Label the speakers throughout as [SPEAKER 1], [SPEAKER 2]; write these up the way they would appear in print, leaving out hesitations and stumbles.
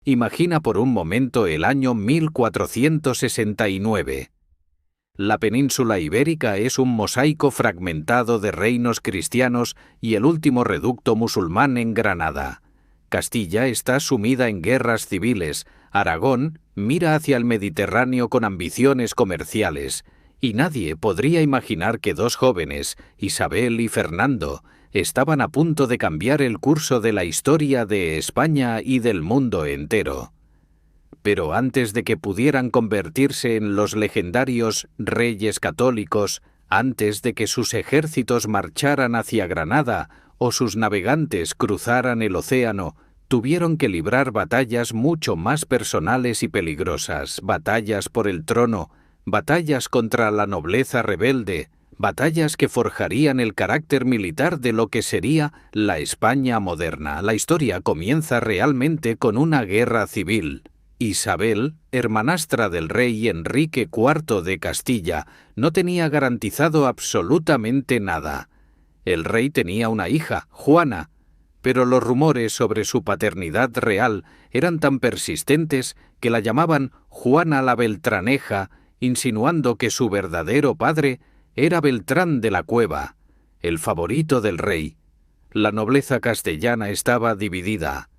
[SPEAKER 1] Imagina por un momento el año 1469. La península ibérica es un mosaico fragmentado de reinos cristianos y el último reducto musulmán en Granada. Castilla está sumida en guerras civiles. Aragón mira hacia el Mediterráneo con ambiciones comerciales. Y nadie podría imaginar que dos jóvenes, Isabel y Fernando, estaban a punto de cambiar el curso de la historia de España y del mundo entero. Pero antes de que pudieran convertirse en los legendarios reyes católicos, antes de que sus ejércitos marcharan hacia Granada o sus navegantes cruzaran el océano, tuvieron que librar batallas mucho más personales y peligrosas, batallas por el trono, batallas contra la nobleza rebelde, batallas que forjarían el carácter militar de lo que sería la España moderna. La historia comienza realmente con una guerra civil. Isabel, hermanastra del rey Enrique IV de Castilla, no tenía garantizado absolutamente nada. El rey tenía una hija, Juana, pero los rumores sobre su paternidad real eran tan persistentes que la llamaban Juana la Beltraneja, insinuando que su verdadero padre era Beltrán de la Cueva, el favorito del rey. La nobleza castellana estaba dividida.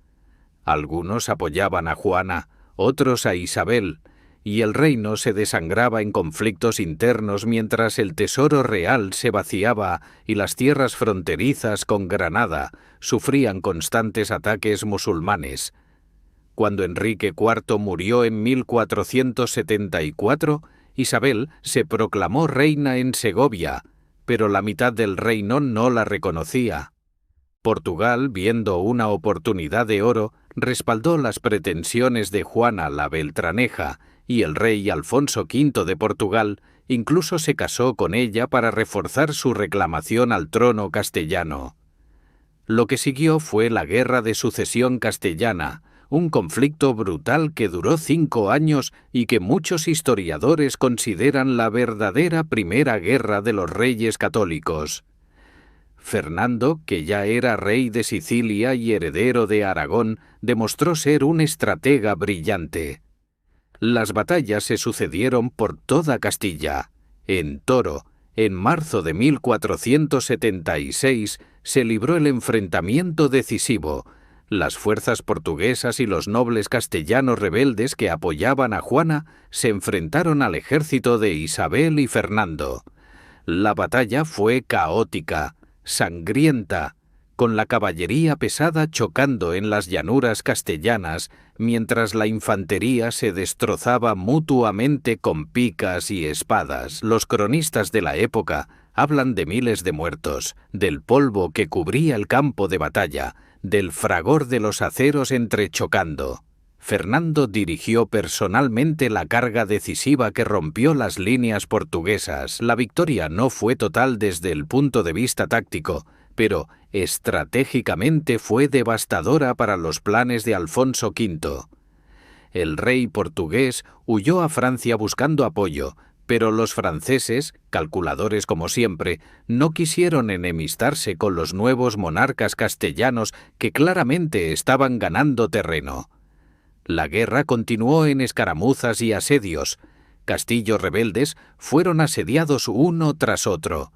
[SPEAKER 1] Algunos apoyaban a Juana, otros a Isabel, y el reino se desangraba en conflictos internos mientras el tesoro real se vaciaba y las tierras fronterizas con Granada sufrían constantes ataques musulmanes. Cuando Enrique IV murió en 1474, Isabel se proclamó reina en Segovia, pero la mitad del reino no la reconocía. Portugal, viendo una oportunidad de oro, respaldó las pretensiones de Juana la Beltraneja, y el rey Alfonso V de Portugal incluso se casó con ella para reforzar su reclamación al trono castellano. Lo que siguió fue la Guerra de Sucesión Castellana, un conflicto brutal que duró 5 años y que muchos historiadores consideran la verdadera primera guerra de los reyes católicos. Fernando, que ya era rey de Sicilia y heredero de Aragón, demostró ser un estratega brillante. Las batallas se sucedieron por toda Castilla. En Toro, en marzo de 1476, se libró el enfrentamiento decisivo. Las fuerzas portuguesas y los nobles castellanos rebeldes que apoyaban a Juana se enfrentaron al ejército de Isabel y Fernando. La batalla fue caótica, sangrienta, con la caballería pesada chocando en las llanuras castellanas, mientras la infantería se destrozaba mutuamente con picas y espadas. Los cronistas de la época hablan de miles de muertos, del polvo que cubría el campo de batalla, del fragor de los aceros entrechocando. Fernando dirigió personalmente la carga decisiva que rompió las líneas portuguesas. La victoria no fue total desde el punto de vista táctico, pero estratégicamente fue devastadora para los planes de Alfonso V. El rey portugués huyó a Francia buscando apoyo, pero los franceses, calculadores como siempre, no quisieron enemistarse con los nuevos monarcas castellanos que claramente estaban ganando terreno. La guerra continuó en escaramuzas y asedios. Castillos rebeldes fueron asediados uno tras otro.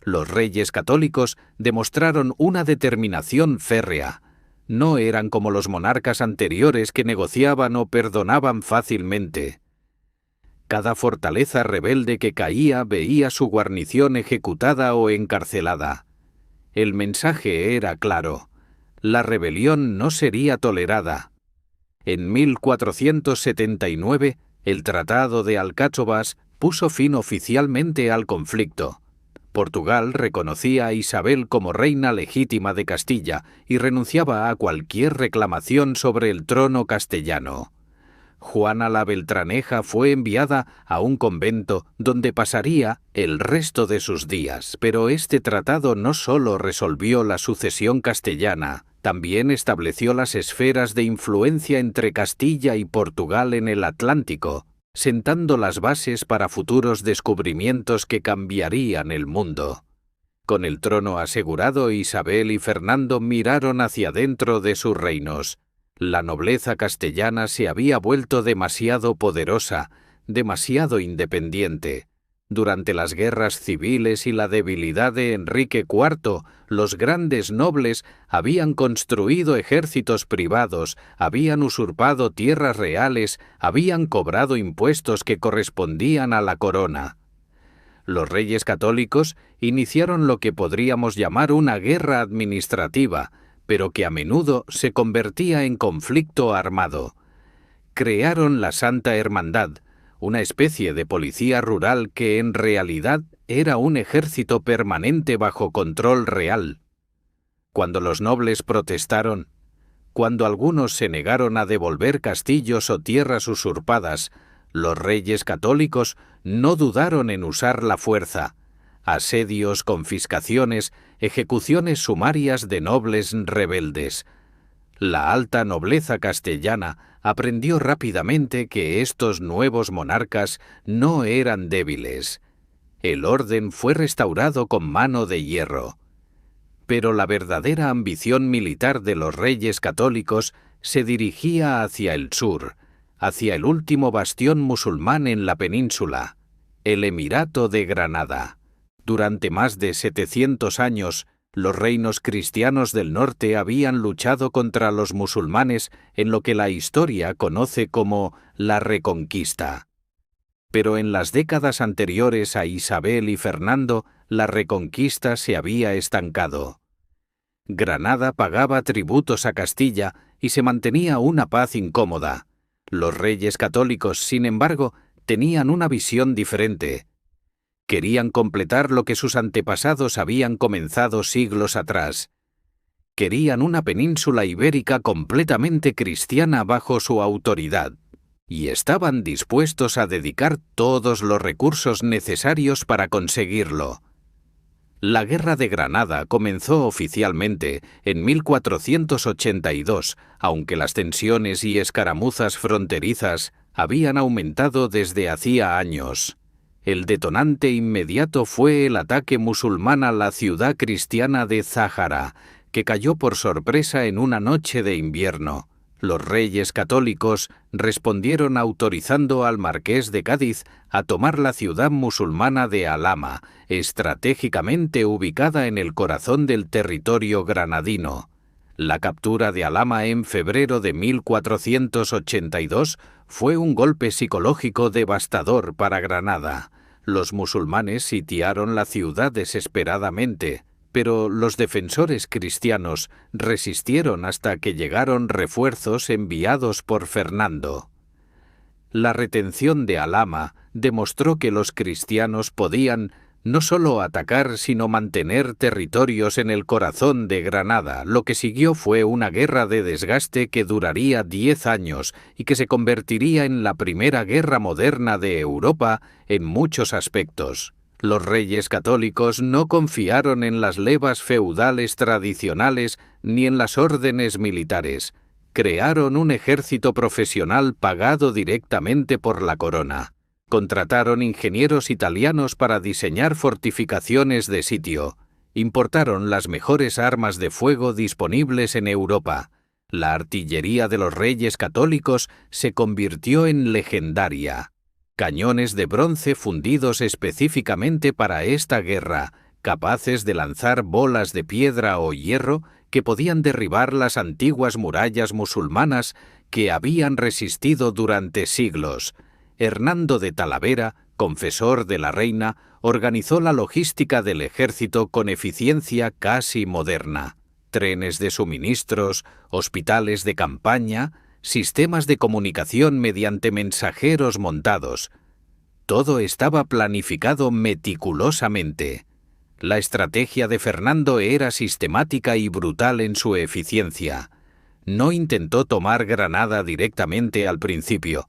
[SPEAKER 1] Los reyes católicos demostraron una determinación férrea. No eran como los monarcas anteriores que negociaban o perdonaban fácilmente. Cada fortaleza rebelde que caía veía su guarnición ejecutada o encarcelada. El mensaje era claro: la rebelión no sería tolerada. En 1479, el Tratado de Alcáçovas puso fin oficialmente al conflicto. Portugal reconocía a Isabel como reina legítima de Castilla y renunciaba a cualquier reclamación sobre el trono castellano. Juana la Beltraneja fue enviada a un convento donde pasaría el resto de sus días, pero este tratado no solo resolvió la sucesión castellana, también estableció las esferas de influencia entre Castilla y Portugal en el Atlántico, sentando las bases para futuros descubrimientos que cambiarían el mundo. Con el trono asegurado, Isabel y Fernando miraron hacia dentro de sus reinos. La nobleza castellana se había vuelto demasiado poderosa, demasiado independiente. Durante las guerras civiles y la debilidad de Enrique IV, los grandes nobles habían construido ejércitos privados, habían usurpado tierras reales, habían cobrado impuestos que correspondían a la corona. Los reyes católicos iniciaron lo que podríamos llamar una guerra administrativa, pero que a menudo se convertía en conflicto armado. Crearon la Santa Hermandad, una especie de policía rural que en realidad era un ejército permanente bajo control real. Cuando los nobles protestaron, cuando algunos se negaron a devolver castillos o tierras usurpadas, los reyes católicos no dudaron en usar la fuerza. Asedios, confiscaciones, ejecuciones sumarias de nobles rebeldes. La alta nobleza castellana aprendió rápidamente que estos nuevos monarcas no eran débiles. El orden fue restaurado con mano de hierro. Pero la verdadera ambición militar de los reyes católicos se dirigía hacia el sur, hacia el último bastión musulmán en la península, el Emirato de Granada. Durante más de 700 años, los reinos cristianos del norte habían luchado contra los musulmanes en lo que la historia conoce como la Reconquista. Pero en las décadas anteriores a Isabel y Fernando, la Reconquista se había estancado. Granada pagaba tributos a Castilla y se mantenía una paz incómoda. Los reyes católicos, sin embargo, tenían una visión diferente. Querían completar lo que sus antepasados habían comenzado siglos atrás. Querían una península ibérica completamente cristiana bajo su autoridad, y estaban dispuestos a dedicar todos los recursos necesarios para conseguirlo. La Guerra de Granada comenzó oficialmente en 1482, aunque las tensiones y escaramuzas fronterizas habían aumentado desde hacía años. El detonante inmediato fue el ataque musulmán a la ciudad cristiana de Záhara, que cayó por sorpresa en una noche de invierno. Los reyes católicos respondieron autorizando al marqués de Cádiz a tomar la ciudad musulmana de Alhama, estratégicamente ubicada en el corazón del territorio granadino. La captura de Alhama en febrero de 1482 fue un golpe psicológico devastador para Granada. Los musulmanes sitiaron la ciudad desesperadamente, pero los defensores cristianos resistieron hasta que llegaron refuerzos enviados por Fernando. La retención de Alhama demostró que los cristianos podían no solo atacar, sino mantener territorios en el corazón de Granada. Lo que siguió fue una guerra de desgaste que duraría 10 años y que se convertiría en la primera guerra moderna de Europa en muchos aspectos. Los reyes católicos no confiaron en las levas feudales tradicionales ni en las órdenes militares. Crearon un ejército profesional pagado directamente por la corona. Contrataron ingenieros italianos para diseñar fortificaciones de sitio. Importaron las mejores armas de fuego disponibles en Europa. La artillería de los reyes católicos se convirtió en legendaria. Cañones de bronce fundidos específicamente para esta guerra, capaces de lanzar bolas de piedra o hierro que podían derribar las antiguas murallas musulmanas que habían resistido durante siglos. Hernando de Talavera, confesor de la reina, organizó la logística del ejército con eficiencia casi moderna. Trenes de suministros, hospitales de campaña, sistemas de comunicación mediante mensajeros montados. Todo estaba planificado meticulosamente. La estrategia de Fernando era sistemática y brutal en su eficiencia. No intentó tomar Granada directamente al principio.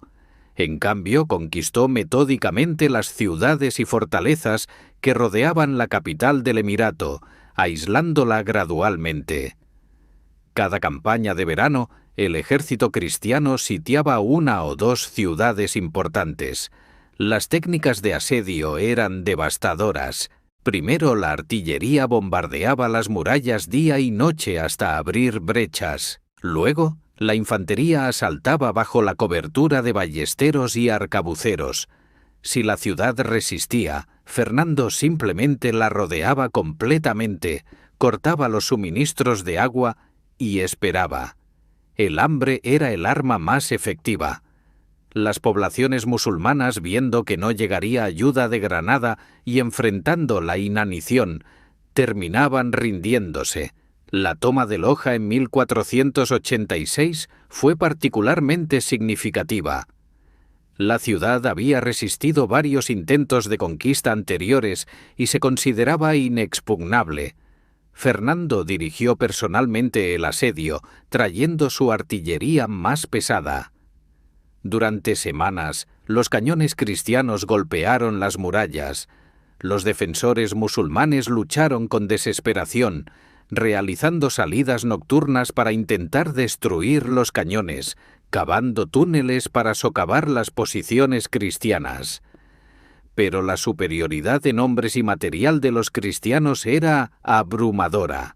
[SPEAKER 1] En cambio, conquistó metódicamente las ciudades y fortalezas que rodeaban la capital del Emirato, aislándola gradualmente. Cada campaña de verano, el ejército cristiano sitiaba una o dos ciudades importantes. Las técnicas de asedio eran devastadoras. Primero la artillería bombardeaba las murallas día y noche hasta abrir brechas. Luego, La infantería asaltaba bajo la cobertura de ballesteros y arcabuceros. Si la ciudad resistía, Fernando simplemente la rodeaba completamente, cortaba los suministros de agua y esperaba. El hambre era el arma más efectiva. Las poblaciones musulmanas, viendo que no llegaría ayuda de Granada y enfrentando la inanición, terminaban rindiéndose. La toma de Loja en 1486 fue particularmente significativa. La ciudad había resistido varios intentos de conquista anteriores y se consideraba inexpugnable. Fernando dirigió personalmente el asedio, trayendo su artillería más pesada. Durante semanas, los cañones cristianos golpearon las murallas. Los defensores musulmanes lucharon con desesperación, realizando salidas nocturnas para intentar destruir los cañones, cavando túneles para socavar las posiciones cristianas. Pero la superioridad en hombres y material de los cristianos era abrumadora.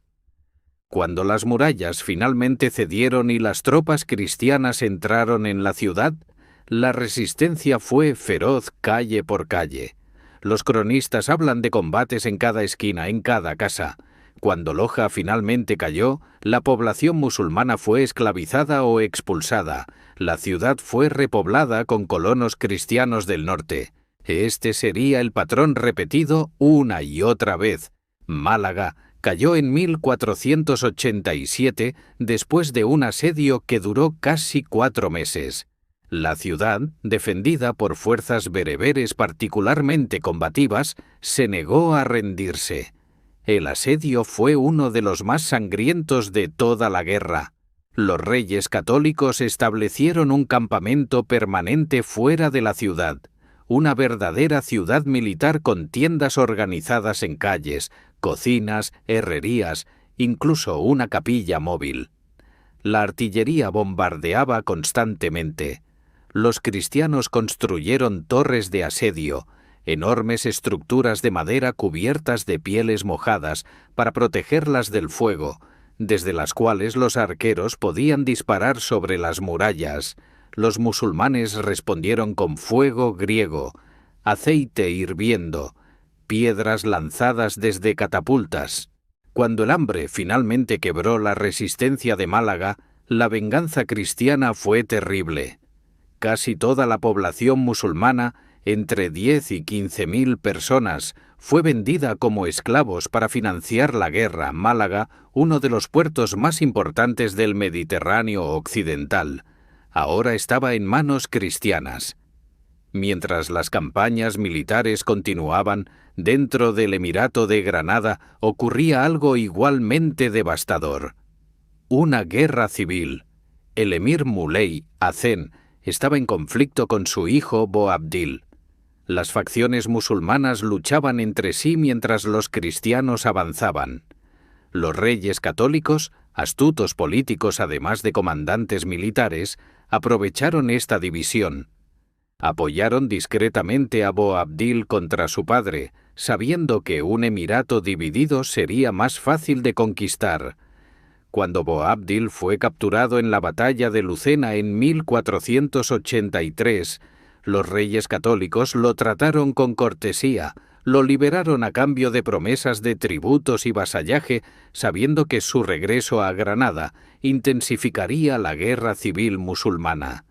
[SPEAKER 1] Cuando las murallas finalmente cedieron y las tropas cristianas entraron en la ciudad, la resistencia fue feroz calle por calle. Los cronistas hablan de combates en cada esquina, en cada casa. Cuando Loja finalmente cayó, la población musulmana fue esclavizada o expulsada. La ciudad fue repoblada con colonos cristianos del norte. Este sería el patrón repetido una y otra vez. Málaga cayó en 1487 después de un asedio que duró casi 4 meses. La ciudad, defendida por fuerzas bereberes particularmente combativas, se negó a rendirse. El asedio fue uno de los más sangrientos de toda la guerra. Los reyes católicos establecieron un campamento permanente fuera de la ciudad, una verdadera ciudad militar con tiendas organizadas en calles, cocinas, herrerías, incluso una capilla móvil. La artillería bombardeaba constantemente. Los cristianos construyeron torres de asedio, enormes estructuras de madera cubiertas de pieles mojadas para protegerlas del fuego, desde las cuales los arqueros podían disparar sobre las murallas. Los musulmanes respondieron con fuego griego, aceite hirviendo, piedras lanzadas desde catapultas. Cuando el hambre finalmente quebró la resistencia de Málaga, la venganza cristiana fue terrible. Casi toda la población musulmana, entre 10 y 15.000 personas, fue vendida como esclavos para financiar la guerra. Málaga, uno de los puertos más importantes del Mediterráneo occidental, ahora estaba en manos cristianas. Mientras las campañas militares continuaban, dentro del Emirato de Granada ocurría algo igualmente devastador. Una guerra civil. El emir Muley Hacén estaba en conflicto con su hijo Boabdil. Las facciones musulmanas luchaban entre sí mientras los cristianos avanzaban. Los reyes católicos, astutos políticos además de comandantes militares, aprovecharon esta división. Apoyaron discretamente a Boabdil contra su padre, sabiendo que un emirato dividido sería más fácil de conquistar. Cuando Boabdil fue capturado en la batalla de Lucena en 1483, los reyes católicos lo trataron con cortesía, lo liberaron a cambio de promesas de tributos y vasallaje, sabiendo que su regreso a Granada intensificaría la guerra civil musulmana.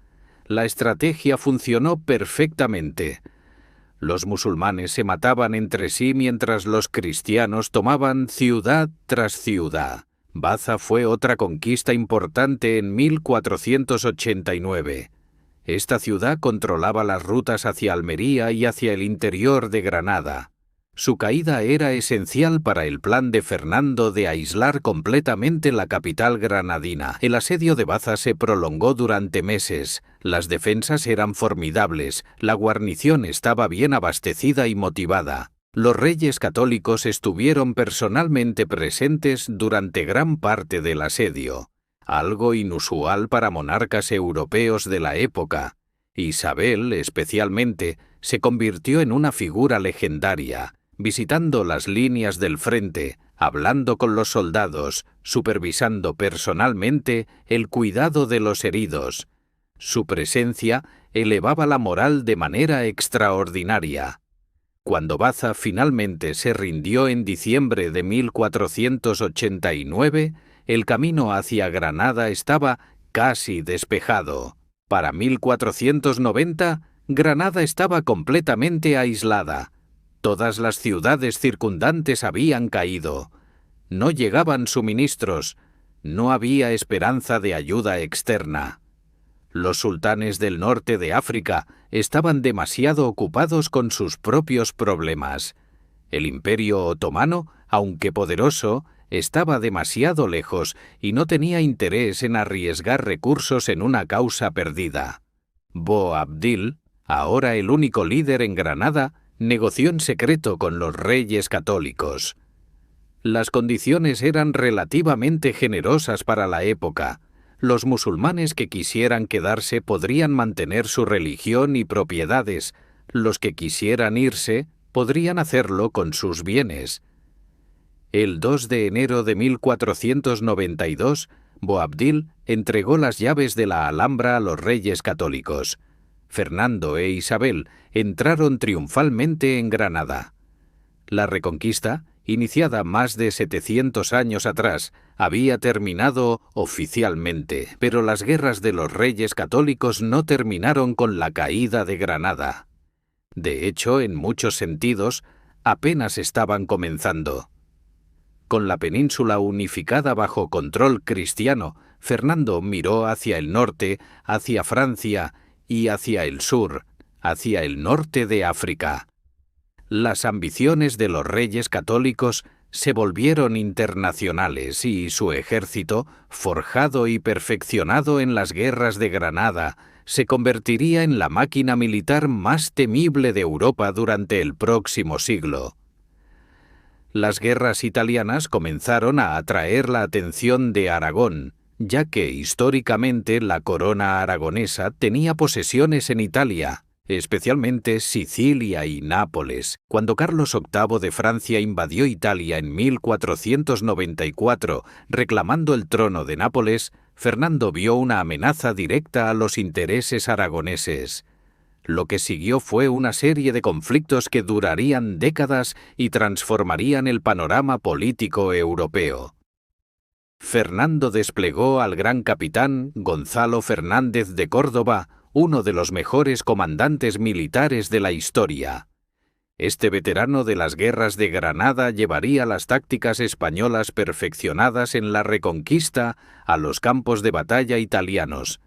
[SPEAKER 1] La estrategia funcionó perfectamente. Los musulmanes se mataban entre sí mientras los cristianos tomaban ciudad tras ciudad. Baza fue otra conquista importante en 1489. Esta ciudad controlaba las rutas hacia Almería y hacia el interior de Granada. Su caída era esencial para el plan de Fernando de aislar completamente la capital granadina. El asedio de Baza se prolongó durante meses. Las defensas eran formidables, la guarnición estaba bien abastecida y motivada. Los reyes católicos estuvieron personalmente presentes durante gran parte del asedio, algo inusual para monarcas europeos de la época. Isabel, especialmente, se convirtió en una figura legendaria. visitando las líneas del frente, hablando con los soldados, supervisando personalmente el cuidado de los heridos. Su presencia elevaba la moral de manera extraordinaria. Cuando Baza finalmente se rindió en diciembre de 1489, el camino hacia Granada estaba casi despejado. Para 1490, Granada estaba completamente aislada. Todas las ciudades circundantes habían caído. No llegaban suministros. No había esperanza de ayuda externa. Los sultanes del norte de África estaban demasiado ocupados con sus propios problemas. El Imperio otomano, aunque poderoso, estaba demasiado lejos y no tenía interés en arriesgar recursos en una causa perdida. Boabdil, ahora el único líder en Granada, negoció en secreto con los reyes católicos. Las condiciones eran relativamente generosas para la época. Los musulmanes que quisieran quedarse podrían mantener su religión y propiedades. Los que quisieran irse podrían hacerlo con sus bienes. El 2 de enero de 1492, Boabdil entregó las llaves de la Alhambra a los reyes católicos. Fernando e Isabel entraron triunfalmente en Granada. La reconquista, iniciada más de 700 años atrás, había terminado oficialmente, pero las guerras de los reyes católicos no terminaron con la caída de Granada. De hecho, en muchos sentidos, apenas estaban comenzando. Con la península unificada bajo control cristiano, Fernando miró hacia el norte, hacia Francia y hacia el sur, hacia el norte de África. Las ambiciones de los reyes católicos se volvieron internacionales y su ejército, forjado y perfeccionado en las guerras de Granada, se convertiría en la máquina militar más temible de Europa durante el próximo siglo. Las guerras italianas comenzaron a atraer la atención de Aragón, ya que históricamente la corona aragonesa tenía posesiones en Italia, especialmente Sicilia y Nápoles. Cuando Carlos VIII de Francia invadió Italia en 1494, reclamando el trono de Nápoles, Fernando vio una amenaza directa a los intereses aragoneses. Lo que siguió fue una serie de conflictos que durarían décadas y transformarían el panorama político europeo. Fernando desplegó al gran capitán Gonzalo Fernández de Córdoba, uno de los mejores comandantes militares de la historia. Este veterano de las guerras de Granada llevaría las tácticas españolas perfeccionadas en la Reconquista a los campos de batalla italianos.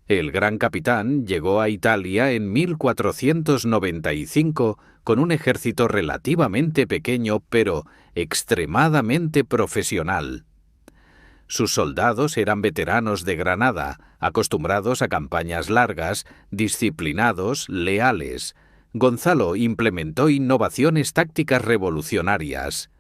[SPEAKER 1] El gran capitán llegó a Italia en 1495 con un ejército relativamente pequeño pero extremadamente profesional. Sus soldados eran veteranos de Granada, acostumbrados a campañas largas, disciplinados, leales. Gonzalo implementó innovaciones tácticas revolucionarias.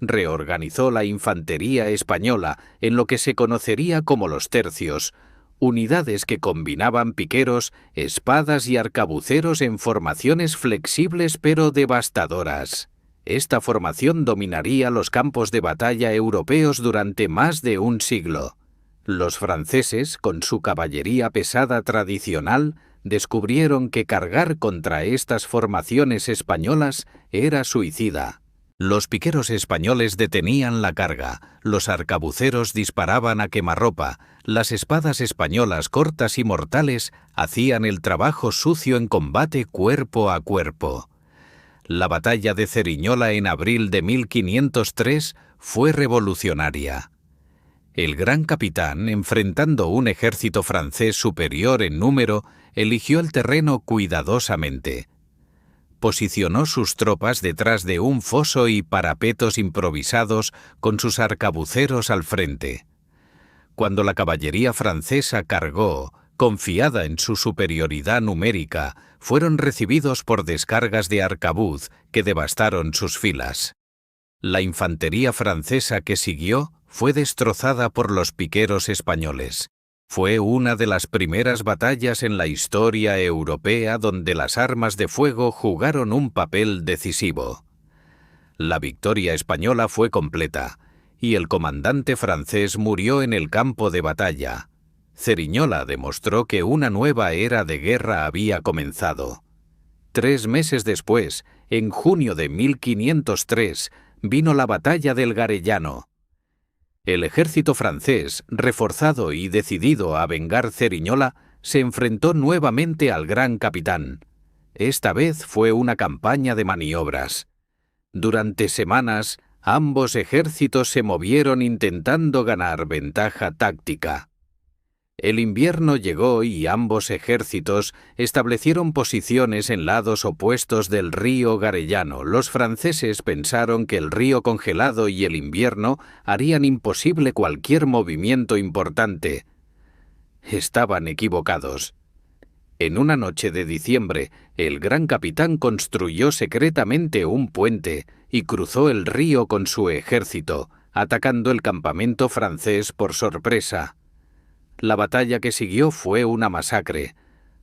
[SPEAKER 1] Reorganizó la infantería española en lo que se conocería como los tercios, unidades que combinaban piqueros, espadas y arcabuceros en formaciones flexibles pero devastadoras. Esta formación dominaría los campos de batalla europeos durante más de un siglo. Los franceses, con su caballería pesada tradicional, descubrieron que cargar contra estas formaciones españolas era suicida. Los piqueros españoles detenían la carga, los arcabuceros disparaban a quemarropa, las espadas españolas cortas y mortales hacían el trabajo sucio en combate cuerpo a cuerpo. La batalla de Ceriñola en abril de 1503 fue revolucionaria. El gran capitán, enfrentando un ejército francés superior en número, eligió el terreno cuidadosamente. Posicionó sus tropas detrás de un foso y parapetos improvisados con sus arcabuceros al frente. Cuando la caballería francesa cargó, confiada en su superioridad numérica, fueron recibidos por descargas de arcabuz que devastaron sus filas. La infantería francesa que siguió fue destrozada por los piqueros españoles. Fue una de las primeras batallas en la historia europea donde las armas de fuego jugaron un papel decisivo. La victoria española fue completa, y el comandante francés murió en el campo de batalla. Ceriñola demostró que una nueva era de guerra había comenzado. 3 meses después, en junio de 1503, vino la batalla del Garellano. El ejército francés, reforzado y decidido a vengar Ceriñola, se enfrentó nuevamente al gran capitán. Esta vez fue una campaña de maniobras. Durante semanas, ambos ejércitos se movieron intentando ganar ventaja táctica. El invierno llegó y ambos ejércitos establecieron posiciones en lados opuestos del río Garellano. Los franceses pensaron que el río congelado y el invierno harían imposible cualquier movimiento importante. Estaban equivocados. En una noche de diciembre, el gran capitán construyó secretamente un puente y cruzó el río con su ejército, atacando el campamento francés por sorpresa. La batalla que siguió fue una masacre.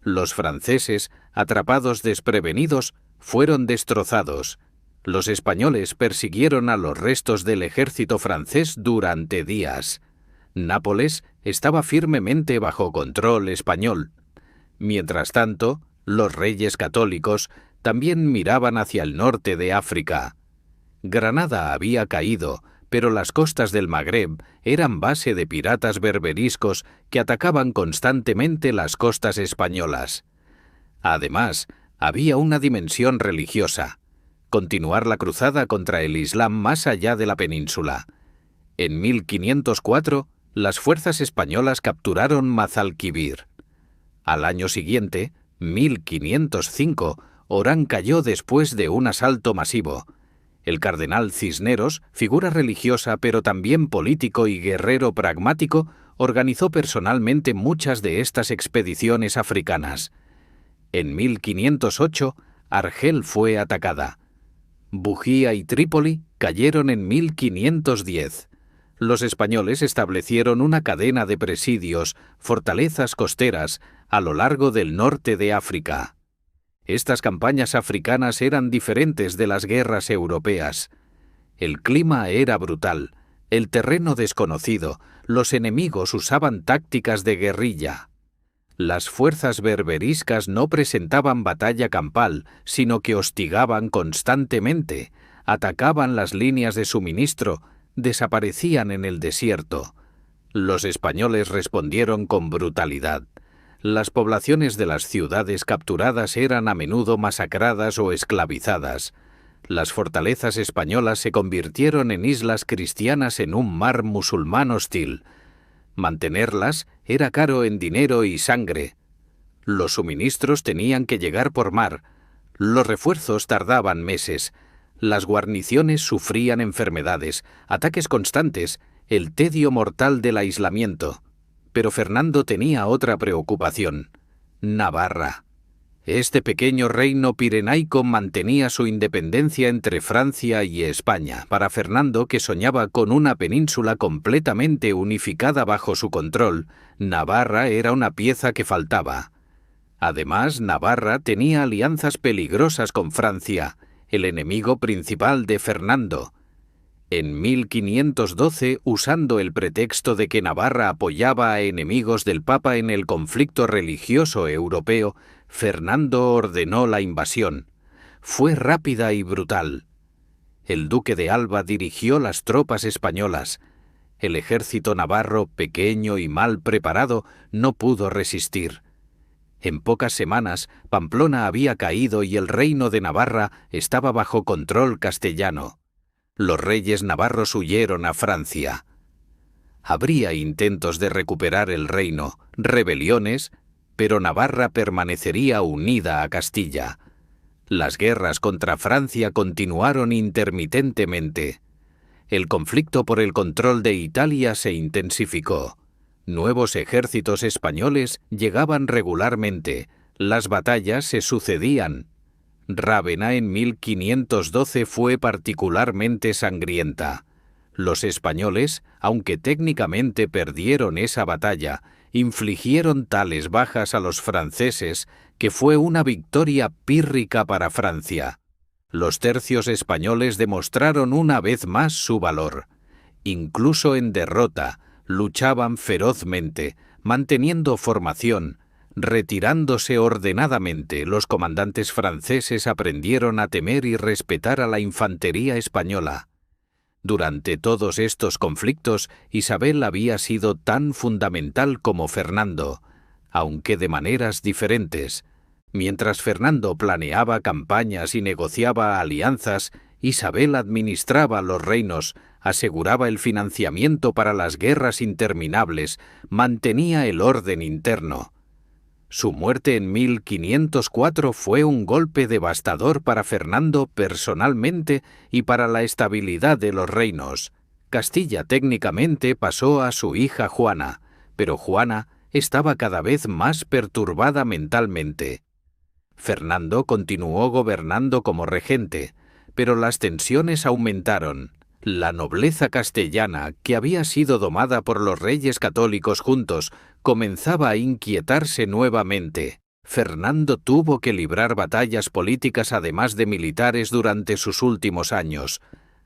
[SPEAKER 1] Los franceses, atrapados desprevenidos, fueron destrozados. Los españoles persiguieron a los restos del ejército francés durante días. Nápoles estaba firmemente bajo control español. Mientras tanto, los reyes católicos también miraban hacia el norte de África. Granada había caído, pero las costas del Magreb eran base de piratas berberiscos que atacaban constantemente las costas españolas. Además, había una dimensión religiosa: continuar la cruzada contra el Islam más allá de la península. En 1504, las fuerzas españolas capturaron Mazalquivir. Al año siguiente, 1505, Orán cayó después de un asalto masivo. El cardenal Cisneros, figura religiosa pero también político y guerrero pragmático, organizó personalmente muchas de estas expediciones africanas. En 1508, Argel fue atacada. Bujía y Trípoli cayeron en 1510. Los españoles establecieron una cadena de presidios, fortalezas costeras, a lo largo del norte de África. Estas campañas africanas eran diferentes de las guerras europeas. El clima era brutal, el terreno desconocido, los enemigos usaban tácticas de guerrilla. Las fuerzas berberiscas no presentaban batalla campal, sino que hostigaban constantemente, atacaban las líneas de suministro, desaparecían en el desierto. Los españoles respondieron con brutalidad. Las poblaciones de las ciudades capturadas eran a menudo masacradas o esclavizadas. Las fortalezas españolas se convirtieron en islas cristianas en un mar musulmán hostil. Mantenerlas era caro en dinero y sangre. Los suministros tenían que llegar por mar. Los refuerzos tardaban meses. Las guarniciones sufrían enfermedades, ataques constantes, el tedio mortal del aislamiento. Pero Fernando tenía otra preocupación: Navarra. Este pequeño reino pirenaico mantenía su independencia entre Francia y España. Para Fernando, que soñaba con una península completamente unificada bajo su control, Navarra era una pieza que faltaba. Además, Navarra tenía alianzas peligrosas con Francia, el enemigo principal de Fernando. En 1512, usando el pretexto de que Navarra apoyaba a enemigos del Papa en el conflicto religioso europeo, Fernando ordenó la invasión. Fue rápida y brutal. El duque de Alba dirigió las tropas españolas. El ejército navarro, pequeño y mal preparado, no pudo resistir. En pocas semanas, Pamplona había caído y el reino de Navarra estaba bajo control castellano. Los reyes navarros huyeron a Francia. Habría intentos de recuperar el reino, rebeliones, pero Navarra permanecería unida a Castilla. Las guerras contra Francia continuaron intermitentemente. El conflicto por el control de Italia se intensificó. Nuevos ejércitos españoles llegaban regularmente. Las batallas se sucedían. Rávena en 1512 fue particularmente sangrienta. Los españoles, aunque técnicamente perdieron esa batalla, infligieron tales bajas a los franceses que fue una victoria pírrica para Francia. Los tercios españoles demostraron una vez más su valor. Incluso en derrota, luchaban ferozmente, manteniendo formación. Retirándose ordenadamente, los comandantes franceses aprendieron a temer y respetar a la infantería española. Durante todos estos conflictos, Isabel había sido tan fundamental como Fernando, aunque de maneras diferentes. Mientras Fernando planeaba campañas y negociaba alianzas, Isabel administraba los reinos, aseguraba el financiamiento para las guerras interminables, mantenía el orden interno. Su muerte en 1504 fue un golpe devastador para Fernando personalmente y para la estabilidad de los reinos. Castilla técnicamente pasó a su hija Juana, pero Juana estaba cada vez más perturbada mentalmente. Fernando continuó gobernando como regente, pero las tensiones aumentaron. La nobleza castellana, que había sido domada por los reyes católicos juntos, comenzaba a inquietarse nuevamente. Fernando tuvo que librar batallas políticas además de militares durante sus últimos años.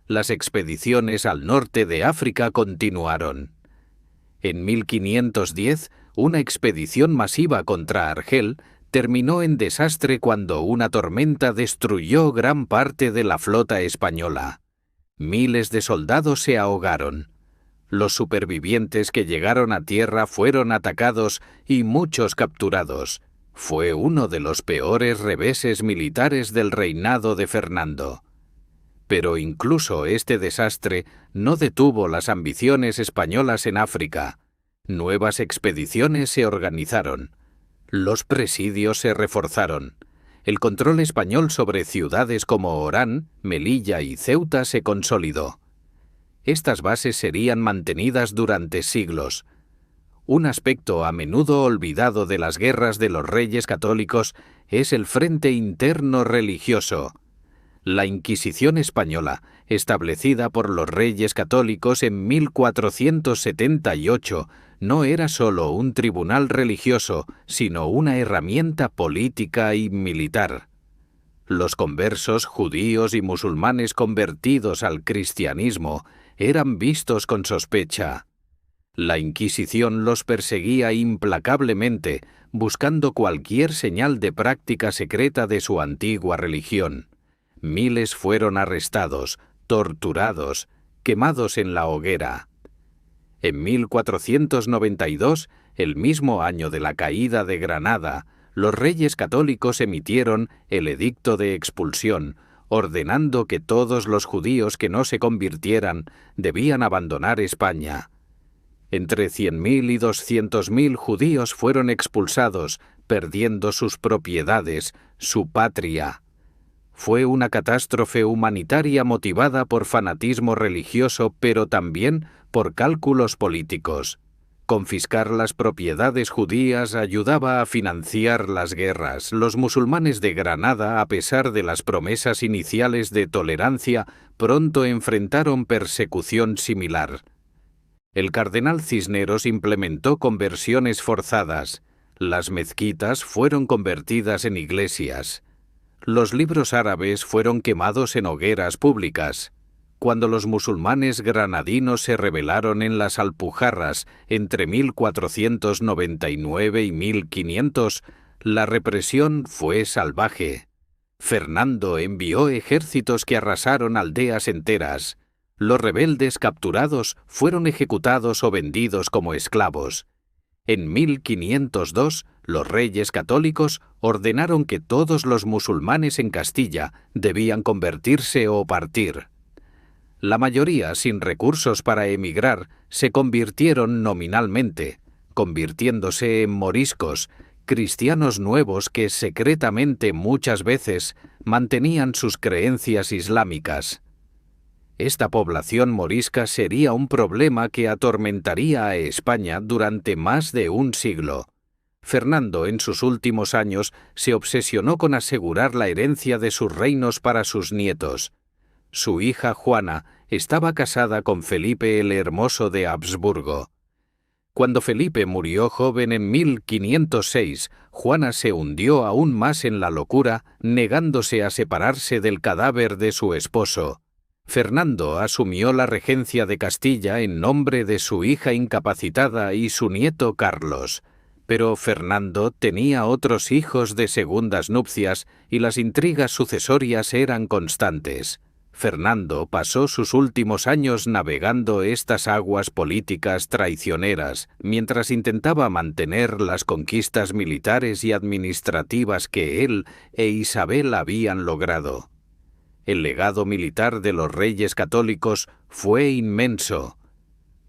[SPEAKER 1] Las expediciones al norte de África continuaron. En 1510, una expedición masiva contra Argel terminó en desastre cuando una tormenta destruyó gran parte de la flota española. Miles de soldados se ahogaron. Los supervivientes que llegaron a tierra fueron atacados y muchos capturados. Fue uno de los peores reveses militares del reinado de Fernando. Pero incluso este desastre no detuvo las ambiciones españolas en África. Nuevas expediciones se organizaron. Los presidios se reforzaron. El control español sobre ciudades como Orán, Melilla y Ceuta se consolidó. Estas bases serían mantenidas durante siglos. Un aspecto a menudo olvidado de las guerras de los reyes católicos es el frente interno religioso. La Inquisición española, establecida por los reyes católicos en 1478, no era solo un tribunal religioso, sino una herramienta política y militar. Los conversos judíos y musulmanes convertidos al cristianismo eran vistos con sospecha. La Inquisición los perseguía implacablemente, buscando cualquier señal de práctica secreta de su antigua religión. Miles fueron arrestados, torturados, quemados en la hoguera. En 1492, el mismo año de la caída de Granada, los reyes católicos emitieron el edicto de expulsión, ordenando que todos los judíos que no se convirtieran debían abandonar España. Entre 100.000 y 200.000 judíos fueron expulsados, perdiendo sus propiedades, su patria. Fue una catástrofe humanitaria motivada por fanatismo religioso, pero también por cálculos políticos. Confiscar las propiedades judías ayudaba a financiar las guerras. Los musulmanes de Granada, a pesar de las promesas iniciales de tolerancia, pronto enfrentaron persecución similar. El cardenal Cisneros implementó conversiones forzadas. Las mezquitas fueron convertidas en iglesias. Los libros árabes fueron quemados en hogueras públicas. Cuando los musulmanes granadinos se rebelaron en las Alpujarras entre 1499 y 1500, la represión fue salvaje. Fernando envió ejércitos que arrasaron aldeas enteras. Los rebeldes capturados fueron ejecutados o vendidos como esclavos. En 1502, los reyes católicos ordenaron que todos los musulmanes en Castilla debían convertirse o partir. La mayoría, sin recursos para emigrar, se convirtieron nominalmente, convirtiéndose en moriscos, cristianos nuevos que secretamente muchas veces mantenían sus creencias islámicas. Esta población morisca sería un problema que atormentaría a España durante más de un siglo. Fernando, en sus últimos años, se obsesionó con asegurar la herencia de sus reinos para sus nietos. Su hija Juana estaba casada con Felipe el Hermoso de Habsburgo. Cuando Felipe murió joven en 1506, Juana se hundió aún más en la locura, negándose a separarse del cadáver de su esposo. Fernando asumió la regencia de Castilla en nombre de su hija incapacitada y su nieto Carlos. Pero Fernando tenía otros hijos de segundas nupcias y las intrigas sucesorias eran constantes. Fernando pasó sus últimos años navegando estas aguas políticas traicioneras, mientras intentaba mantener las conquistas militares y administrativas que él e Isabel habían logrado. El legado militar de los reyes católicos fue inmenso.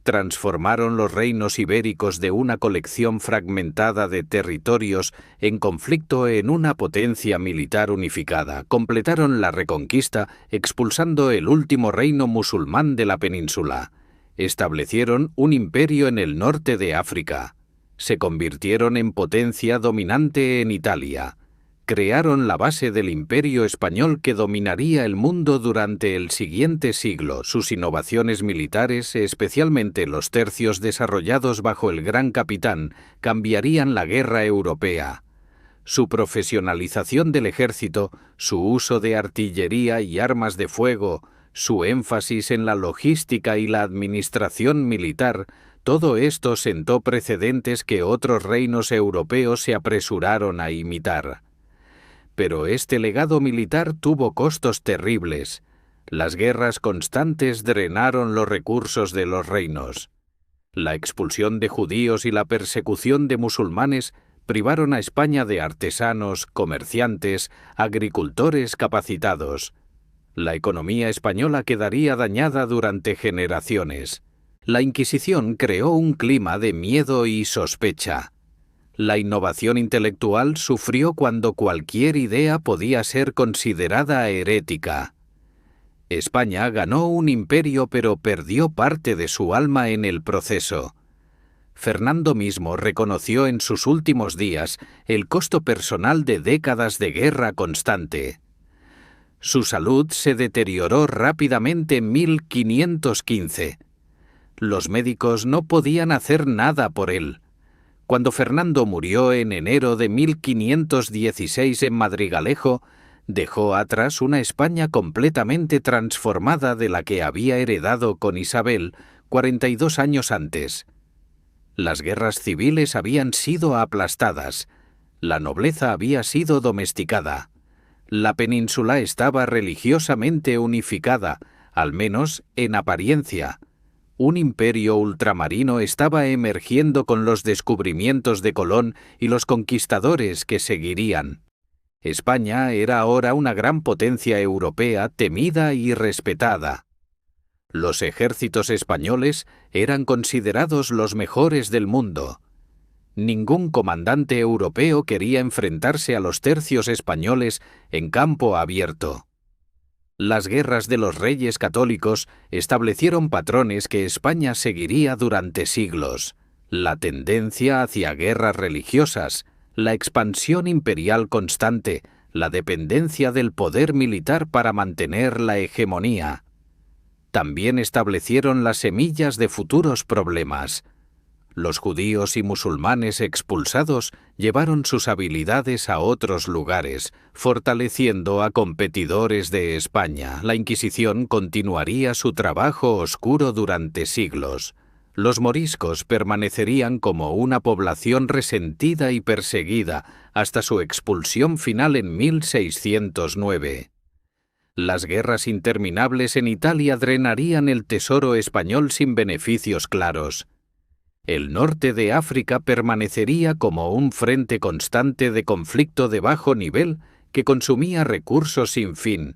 [SPEAKER 1] Transformaron los reinos ibéricos de una colección fragmentada de territorios en conflicto en una potencia militar unificada. Completaron la reconquista expulsando el último reino musulmán de la península. Establecieron un imperio en el norte de África. Se convirtieron en potencia dominante en Italia. Crearon la base del imperio español que dominaría el mundo durante el siguiente siglo. Sus innovaciones militares, especialmente los tercios desarrollados bajo el Gran Capitán, cambiarían la guerra europea. Su profesionalización del ejército, su uso de artillería y armas de fuego, su énfasis en la logística y la administración militar, todo esto sentó precedentes que otros reinos europeos se apresuraron a imitar. Pero este legado militar tuvo costos terribles. Las guerras constantes drenaron los recursos de los reinos. La expulsión de judíos y la persecución de musulmanes privaron a España de artesanos, comerciantes, agricultores capacitados. La economía española quedaría dañada durante generaciones. La Inquisición creó un clima de miedo y sospecha. La innovación intelectual sufrió cuando cualquier idea podía ser considerada herética. España ganó un imperio pero perdió parte de su alma en el proceso. Fernando mismo reconoció en sus últimos días el costo personal de décadas de guerra constante. Su salud se deterioró rápidamente en 1515. Los médicos no podían hacer nada por él. Cuando Fernando murió en enero de 1516 en Madrigalejo, dejó atrás una España completamente transformada de la que había heredado con Isabel 42 años antes. Las guerras civiles habían sido aplastadas, la nobleza había sido domesticada, la península estaba religiosamente unificada, al menos en apariencia. Un imperio ultramarino estaba emergiendo con los descubrimientos de Colón y los conquistadores que seguirían. España era ahora una gran potencia europea temida y respetada. Los ejércitos españoles eran considerados los mejores del mundo. Ningún comandante europeo quería enfrentarse a los tercios españoles en campo abierto. Las guerras de los reyes católicos establecieron patrones que España seguiría durante siglos. La tendencia hacia guerras religiosas, la expansión imperial constante, la dependencia del poder militar para mantener la hegemonía. También establecieron las semillas de futuros problemas. Los judíos y musulmanes expulsados llevaron sus habilidades a otros lugares, fortaleciendo a competidores de España. La Inquisición continuaría su trabajo oscuro durante siglos. Los moriscos permanecerían como una población resentida y perseguida hasta su expulsión final en 1609. Las guerras interminables en Italia drenarían el tesoro español sin beneficios claros. El norte de África permanecería como un frente constante de conflicto de bajo nivel que consumía recursos sin fin,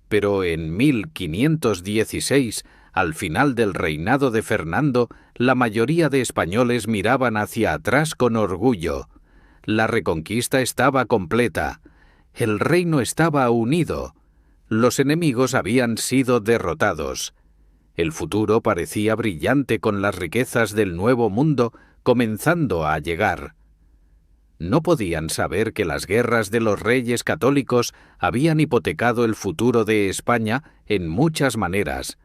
[SPEAKER 1] pero en 1516, al final del reinado de Fernando, la mayoría de españoles miraban hacia atrás con orgullo. La reconquista estaba completa, el reino estaba unido, los enemigos habían sido derrotados. El futuro parecía brillante con las riquezas del Nuevo Mundo comenzando a llegar. No podían saber que las guerras de los reyes católicos habían hipotecado el futuro de España en muchas maneras,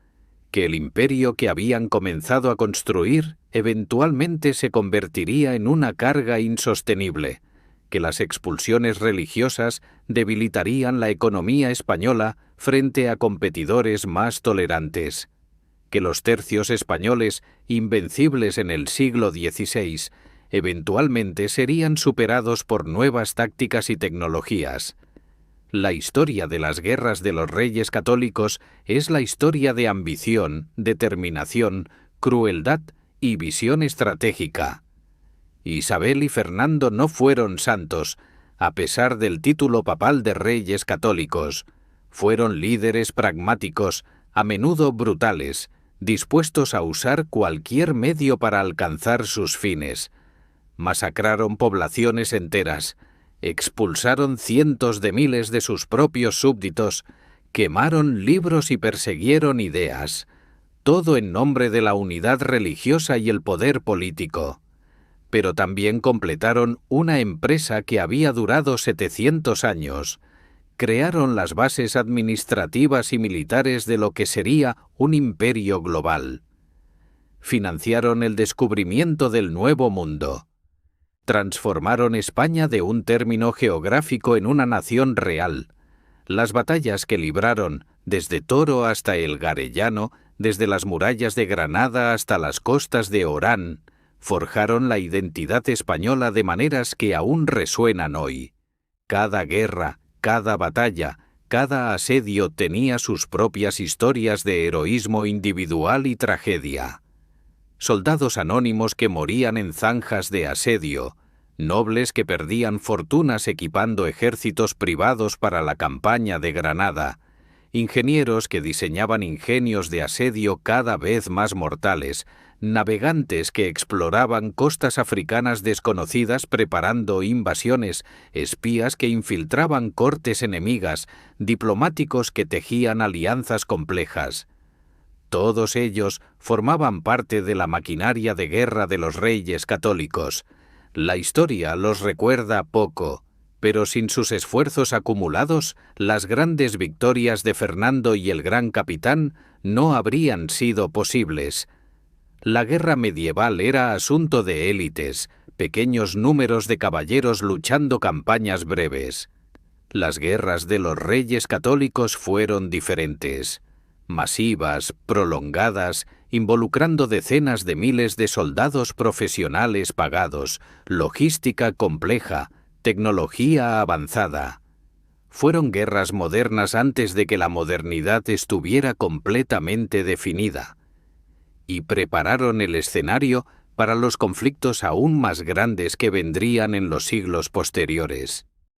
[SPEAKER 1] que el imperio que habían comenzado a construir eventualmente se convertiría en una carga insostenible, que las expulsiones religiosas debilitarían la economía española frente a competidores más tolerantes, que los tercios españoles, invencibles en el siglo XVI, eventualmente serían superados por nuevas tácticas y tecnologías. La historia de las guerras de los reyes católicos es la historia de ambición, determinación, crueldad y visión estratégica. Isabel y Fernando no fueron santos, a pesar del título papal de reyes católicos. Fueron líderes pragmáticos, a menudo brutales, dispuestos a usar cualquier medio para alcanzar sus fines. Masacraron poblaciones enteras, expulsaron cientos de miles de sus propios súbditos, quemaron libros y persiguieron ideas, todo en nombre de la unidad religiosa y el poder político. Pero también completaron una empresa que había durado 700 años. Crearon las bases administrativas y militares de lo que sería un imperio global. Financiaron el descubrimiento del Nuevo Mundo. Transformaron España de un término geográfico en una nación real. Las batallas que libraron, desde Toro hasta el Garellano, desde las murallas de Granada hasta las costas de Orán, forjaron la identidad española de maneras que aún resuenan hoy. Cada guerra, cada batalla, cada asedio tenía sus propias historias de heroísmo individual y tragedia. Soldados anónimos que morían en zanjas de asedio, nobles que perdían fortunas equipando ejércitos privados para la campaña de Granada, ingenieros que diseñaban ingenios de asedio cada vez más mortales, navegantes que exploraban costas africanas desconocidas preparando invasiones, espías que infiltraban cortes enemigas, diplomáticos que tejían alianzas complejas. Todos ellos formaban parte de la maquinaria de guerra de los reyes católicos. La historia los recuerda poco, pero sin sus esfuerzos acumulados, las grandes victorias de Fernando y el Gran Capitán no habrían sido posibles. La guerra medieval era asunto de élites, pequeños números de caballeros luchando campañas breves. Las guerras de los reyes católicos fueron diferentes. Masivas, prolongadas, involucrando decenas de miles de soldados profesionales pagados, logística compleja, tecnología avanzada. Fueron guerras modernas antes de que la modernidad estuviera completamente definida, y prepararon el escenario para los conflictos aún más grandes que vendrían en los siglos posteriores.